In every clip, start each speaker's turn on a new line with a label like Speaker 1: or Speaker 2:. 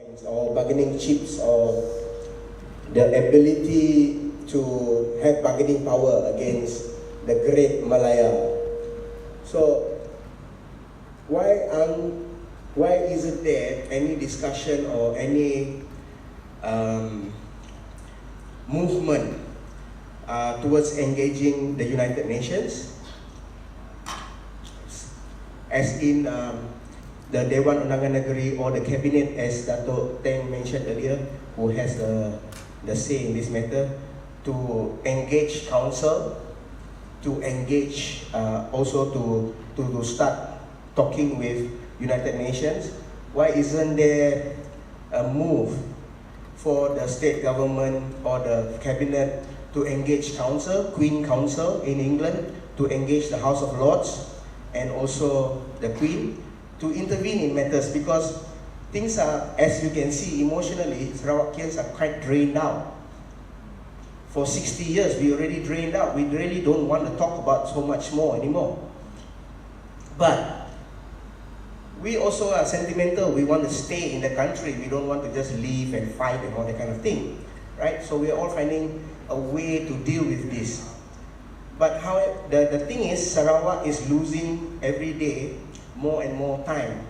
Speaker 1: or bargaining chips or the ability to have bargaining power against the Great Malaya. So why isn't there any discussion or any movement towards engaging the United Nations, as in the Dewan Undangan Negeri or the cabinet, as Dato' Teng mentioned earlier, who has the say in this matter, to engage council, to engage also to start talking with United Nations? Why isn't there a move for the state government or the cabinet to engage council, Queen Council in England, to engage the House of Lords and also the Queen to intervene in matters? Because things are, as you can see, emotionally, Sarawakians are quite drained out. For 60 years, we already drained out. We really don't want to talk about so much more anymore. But we also are sentimental. We want to stay in the country. We don't want to just leave and fight and all that kind of thing, right? So we are all finding a way to deal with this. But how the thing is, Sarawak is losing every day more and more time.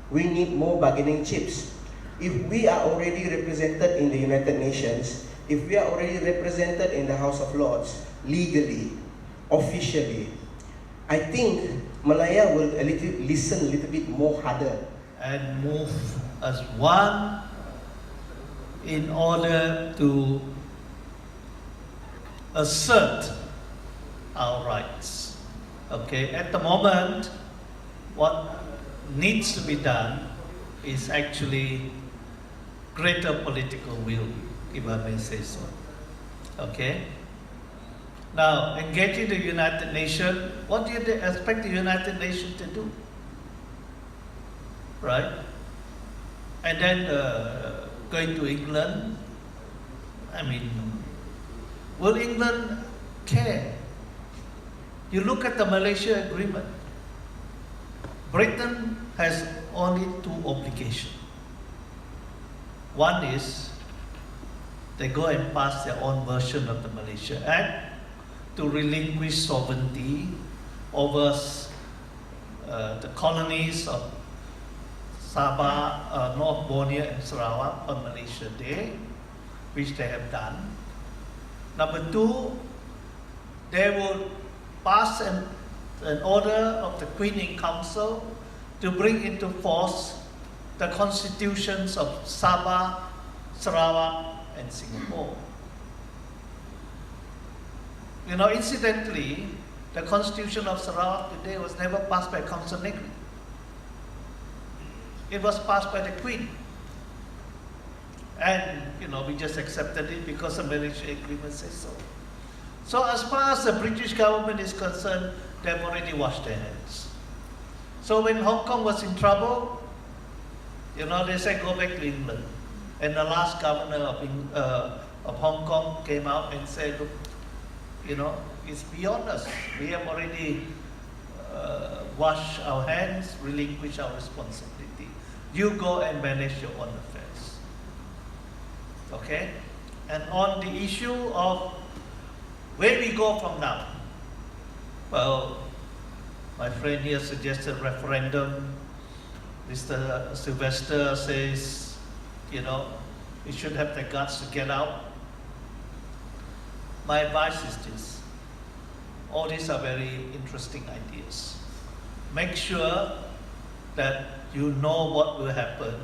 Speaker 1: We need more bargaining chips. If we are already represented in the United Nations, if we are already represented in the House of Lords, legally, officially, I think Malaya will listen a little bit more harder.
Speaker 2: And move as one in order to assert our rights. Okay, at the moment, what needs to be done is actually greater political will, if I may say so. Okay? Now, engaging the United Nations, what do you expect the United Nations to do? Right? And then going to England, I mean, will England care? You look at the Malaysia Agreement. Britain has only two obligations. One is they go and pass their own version of the Malaysia Act to relinquish sovereignty over the colonies of Sabah, North Borneo and Sarawak on Malaysia Day, which they have done. Number two, they will pass an order of the Queen in Council to bring into force the constitutions of Sabah, Sarawak and Singapore. You know, incidentally, the constitution of Sarawak today was never passed by Council Negeri. It was passed by the Queen. And, you know, we just accepted it because the Malaysia Agreement says so. So as far as the British government is concerned, they've already washed their hands. So when Hong Kong was in trouble, you know, they said go back to England. And the last governor of Hong Kong came out and said, look, you know, it's beyond us. We have already washed our hands, relinquished our responsibility. You go and manage your own affairs. Okay? And on the issue of where we go from now, well, my friend here suggested referendum. Mr. Sylvester says, you know, we should have the guts to get out. My advice is this. All these are very interesting ideas. Make sure that you know what will happen,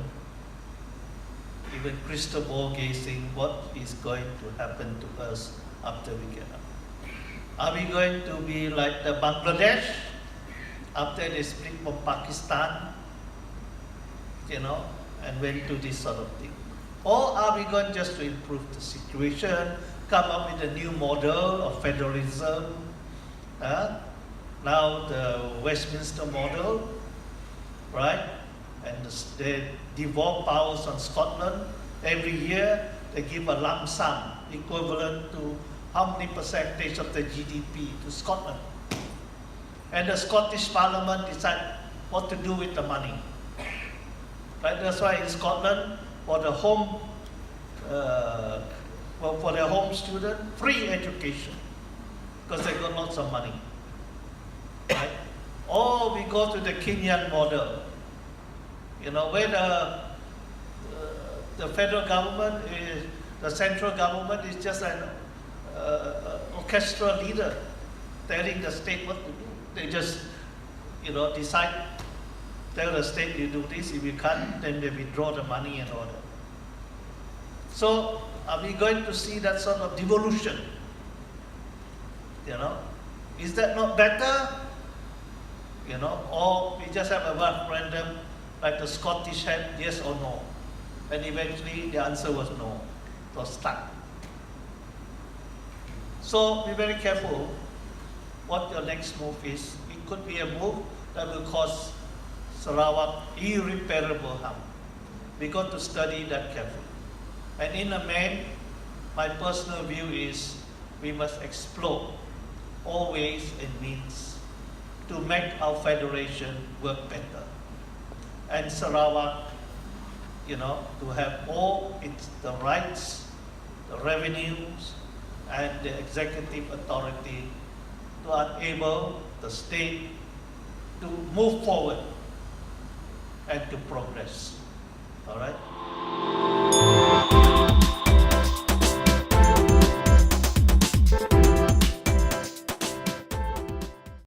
Speaker 2: even crystal ball gazing, what is going to happen to us after we get out. Are we going to be like the Bangladesh after they split from Pakistan, you know, and went to this sort of thing? Or are we going just to improve the situation, come up with a new model of federalism? Now the Westminster model, right? And they devolve powers on Scotland. Every year they give a lump sum equivalent to how many percentage of the GDP to Scotland. And the Scottish Parliament decide what to do with the money. Right? That's why in Scotland, for the home, for their home student, free education, because they got lots of money, right? Or we go to the Kenyan model, you know, where the federal government is, the central government is just an orchestral leader telling the state what to do. They just, you know, decide, tell the state you do this, if you can't, then they withdraw the money and all that. So are we going to see that sort of devolution? You know, is that not better? You know, or we just have a referendum like the Scottish had, yes or no, and eventually the answer was no. It was stuck. So be very careful what your next move is. It could be a move that will cause Sarawak irreparable harm. We got to study that carefully. And in the main, my personal view is we must explore all ways and means to make our federation work better. And Sarawak, you know, to have all the rights, the revenues, and the executive authority to enable the state to move forward and to progress. All right?